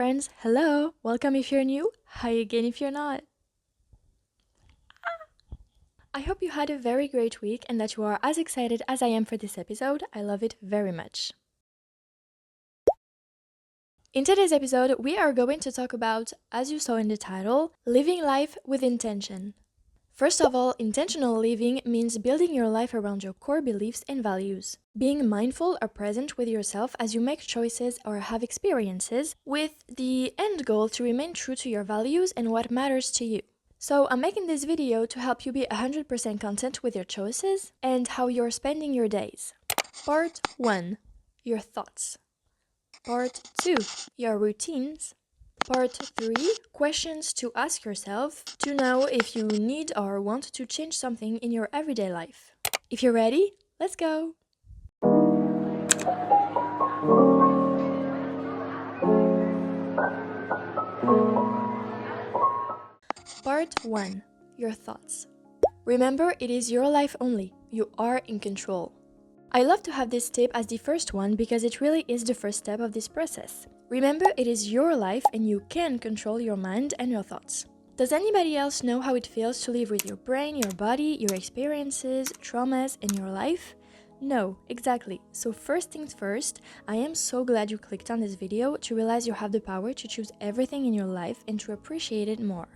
friends, hello! Welcome if you're new, hi again if you're not. I hope you had a very great week and that you are as excited as I am for this episode. I love it very much. In today's episode, we are going to talk about, as you saw in the title, living life with intention. First of all, intentional living means building your life around your core beliefs and values. Being mindful or present with yourself as you make choices or have experiences, with the end goal to remain true to your values and what matters to you. So I'm making this video to help you be 100% content with your choices and how you're spending your days. Part 1. Your thoughts. Part 2. Your routines. Part 3. Questions to ask yourself to know if you need or want to change something in your everyday life. If you're ready, let's go! Part 1. Your thoughts. Remember, it is your life only. You are in control. I love to have this tip as the first one because it really is the first step of this process. Remember, it is your life and you can control your mind and your thoughts. Does anybody else know how it feels to live with your brain, your body, your experiences, traumas, and your life? No, exactly. So first things first, I am so glad you clicked on this video to realize you have the power to choose everything in your life and to appreciate it more.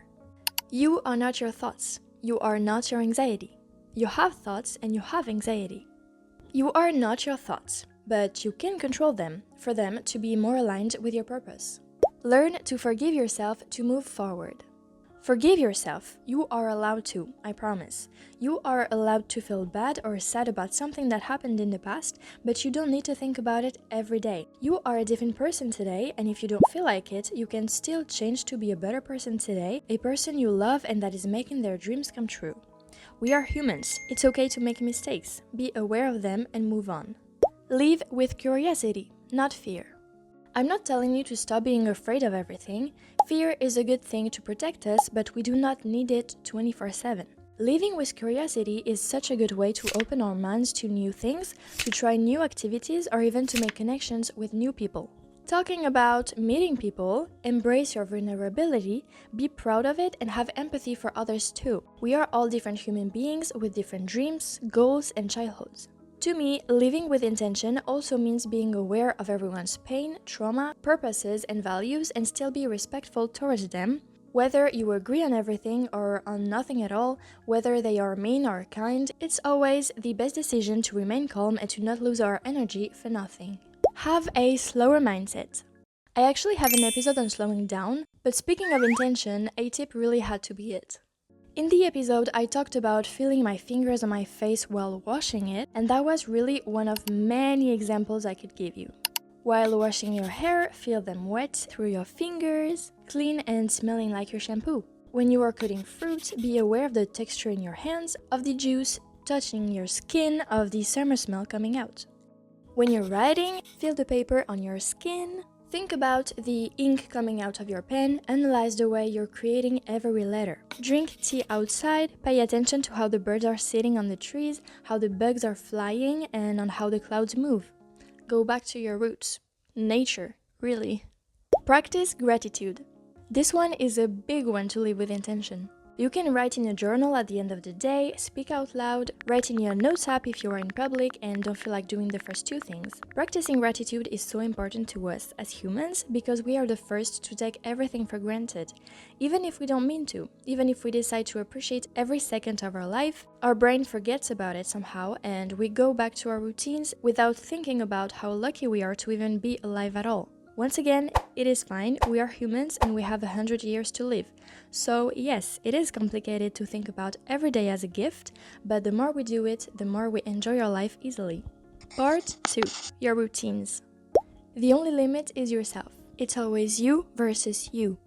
You are not your thoughts. You are not your anxiety. You have thoughts and you have anxiety. You are not your thoughts, but you can control them for them to be more aligned with your purpose. Learn to forgive yourself to move forward. Forgive yourself. You are allowed to, I promise. You are allowed to feel bad or sad about something that happened in the past, but you don't need to think about it every day. You are a different person today, and if you don't feel like it, you can still change to be a better person today, a person you love and that is making their dreams come true. We are humans. It's okay to make mistakes. Be aware of them and move on. Live with curiosity, not fear. I'm not telling you to stop being afraid of everything. Fear is a good thing to protect us, but we do not need it 24/7. Living with curiosity is such a good way to open our minds to new things, to try new activities, or even to make connections with new people. Talking about meeting people, embrace your vulnerability, be proud of it, and have empathy for others too. We are all different human beings with different dreams, goals, and childhoods. To me, living with intention also means being aware of everyone's pain, trauma, purposes, and values and still be respectful towards them, whether you agree on everything or on nothing at all, whether they are mean or kind, it's always the best decision to remain calm and to not lose our energy for nothing. Have a slower mindset. I actually have an episode on slowing down, but speaking of intention, a tip really had to be it. In the episode, I talked about feeling my fingers on my face while washing it, and that was really one of many examples I could give you. While washing your hair, feel them wet through your fingers, clean and smelling like your shampoo. When you are cutting fruit, be aware of the texture in your hands, of the juice touching your skin, of the summer smell coming out. When you're writing, feel the paper on your skin. Think about the ink coming out of your pen, analyze the way you're creating every letter. Drink tea outside, pay attention to how the birds are sitting on the trees, how the bugs are flying, and on how the clouds move. Go back to your roots. Nature, really. Practice gratitude. This one is a big one to live with intention. You can write in a journal at the end of the day, speak out loud, write in your notes app if you are in public and don't feel like doing the first two things. Practicing gratitude is so important to us as humans because we are the first to take everything for granted. Even if we don't mean to, even if we decide to appreciate every second of our life, our brain forgets about it somehow and we go back to our routines without thinking about how lucky we are to even be alive at all. Once again, it is fine, we are humans and we have 100 years to live. So yes, it is complicated to think about every day as a gift, but the more we do it, the more we enjoy our life easily. Part 2. Your routines. The only limit is yourself. It's always you versus you.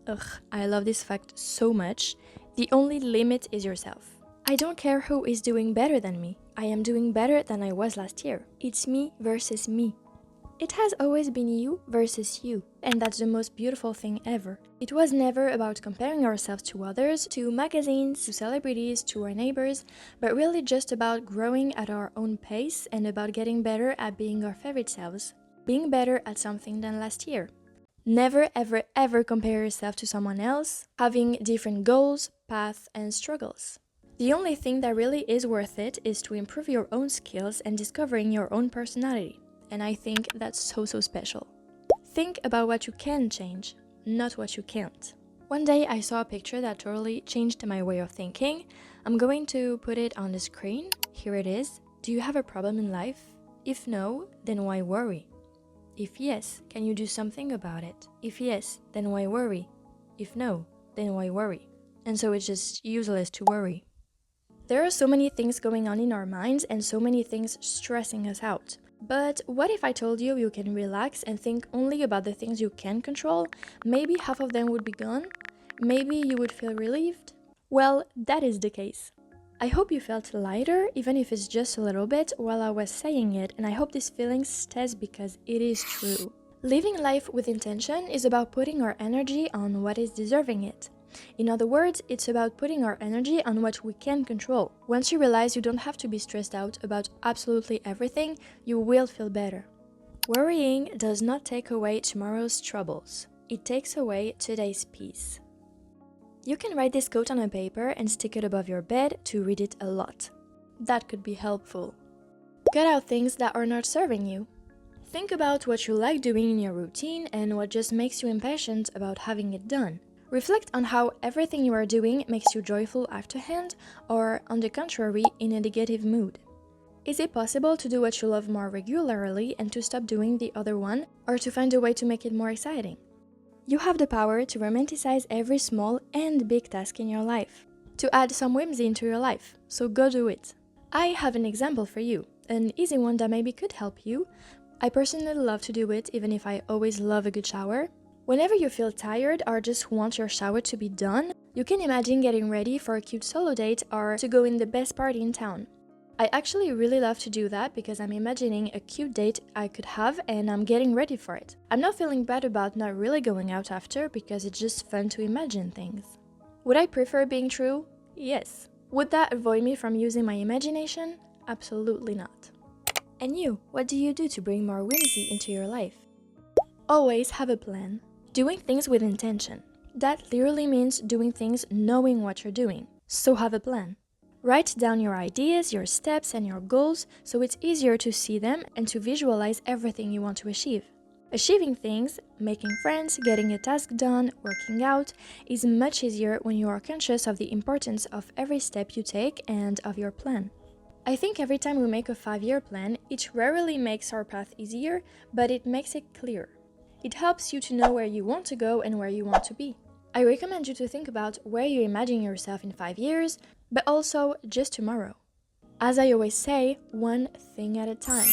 Ugh, I love this fact so much. The only limit is yourself. I don't care who is doing better than me. I am doing better than I was last year. It's me versus me. It has always been you versus you, and that's the most beautiful thing ever. It was never about comparing ourselves to others, to magazines, to celebrities, to our neighbors, but really just about growing at our own pace and about getting better at being our favorite selves, being better at something than last year. Never ever ever compare yourself to someone else, having different goals, paths, and struggles. The only thing that really is worth it is to improve your own skills and discovering your own personality. And I think that's so special. Think about what you can change, not what you can't. One day I saw a picture that totally changed my way of thinking. I'm going to put it on the screen. Here it is. Do you have a problem in life? If no, then why worry? If yes, can you do something about it? If yes, then why worry? If no, then why worry? And so it's just useless to worry. There are so many things going on in our minds and so many things stressing us out. But what if I told you you can relax and think only about the things you can control? Maybe half of them would be gone? Maybe you would feel relieved? Well, that is the case. I hope you felt lighter, even if it's just a little bit, while I was saying it, and I hope this feeling stays because it is true. Living life with intention is about putting our energy on what is deserving it. In other words, it's about putting our energy on what we can control. Once you realize you don't have to be stressed out about absolutely everything, you will feel better. Worrying does not take away tomorrow's troubles. It takes away today's peace. You can write this quote on a paper and stick it above your bed to read it a lot. That could be helpful. Cut out things that are not serving you. Think about what you like doing in your routine and what just makes you impatient about having it done. Reflect on how everything you are doing makes you joyful afterhand, or, on the contrary, in a negative mood. Is it possible to do what you love more regularly and to stop doing the other one, or to find a way to make it more exciting? You have the power to romanticize every small and big task in your life, to add some whimsy into your life, so go do it. I have an example for you, an easy one that maybe could help you. I personally love to do it, even if I always love a good shower. Whenever you feel tired or just want your shower to be done, you can imagine getting ready for a cute solo date or to go in the best party in town. I actually really love to do that because I'm imagining a cute date I could have and I'm getting ready for it. I'm not feeling bad about not really going out after because it's just fun to imagine things. Would I prefer being true? Yes. Would that avoid me from using my imagination? Absolutely not. And you, what do you do to bring more whimsy into your life? Always have a plan. Doing things with intention. That literally means doing things knowing what you're doing. So have a plan. Write down your ideas, your steps, and your goals so it's easier to see them and to visualize everything you want to achieve. Achieving things, making friends, getting a task done, working out, is much easier when you are conscious of the importance of every step you take and of your plan. I think every time we make a 5-year plan, it rarely makes our path easier, but it makes it clear. It helps you to know where you want to go and where you want to be. I recommend you to think about where you imagine yourself in 5 years, but also just tomorrow. As I always say, one thing at a time.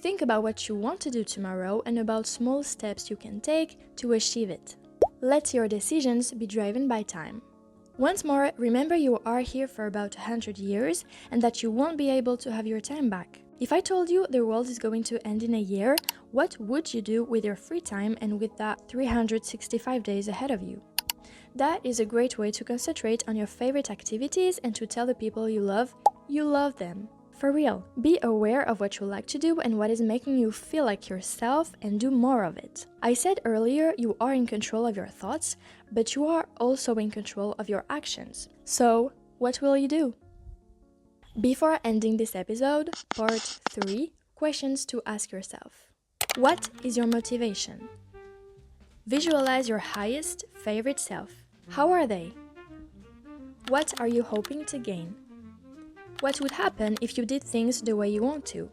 Think about what you want to do tomorrow and about small steps you can take to achieve it. Let your decisions be driven by time. Once more, remember you are here for about 100 years and that you won't be able to have your time back. If I told you the world is going to end in a year, what would you do with your free time and with that 365 days ahead of you? That is a great way to concentrate on your favorite activities and to tell the people you love them. For real, be aware of what you like to do and what is making you feel like yourself and do more of it. I said earlier you are in control of your thoughts, but you are also in control of your actions. So, what will you do? Before ending this episode, part 3, questions to ask yourself. What is your motivation? Visualize your highest favorite self. How are they? What are you hoping to gain? What would happen if you did things the way you want to?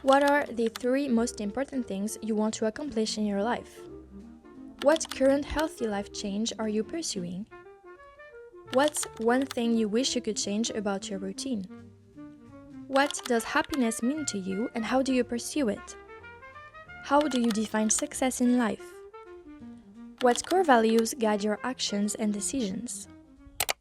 What are the 3 most important things you want to accomplish in your life? What current healthy life change are you pursuing? What's one thing you wish you could change about your routine? What does happiness mean to you and how do you pursue it? How do you define success in life? What core values guide your actions and decisions?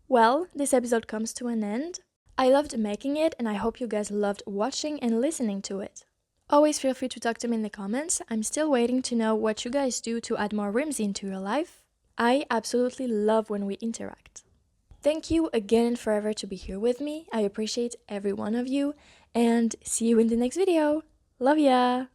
Well, this episode comes to an end. I loved making it and I hope you guys loved watching and listening to it. Always feel free to talk to me in the comments. I'm still waiting to know what you guys do to add more whimsy into your life. I absolutely love when we interact. Thank you again and forever to be here with me. I appreciate every one of you and see you in the next video. Love ya!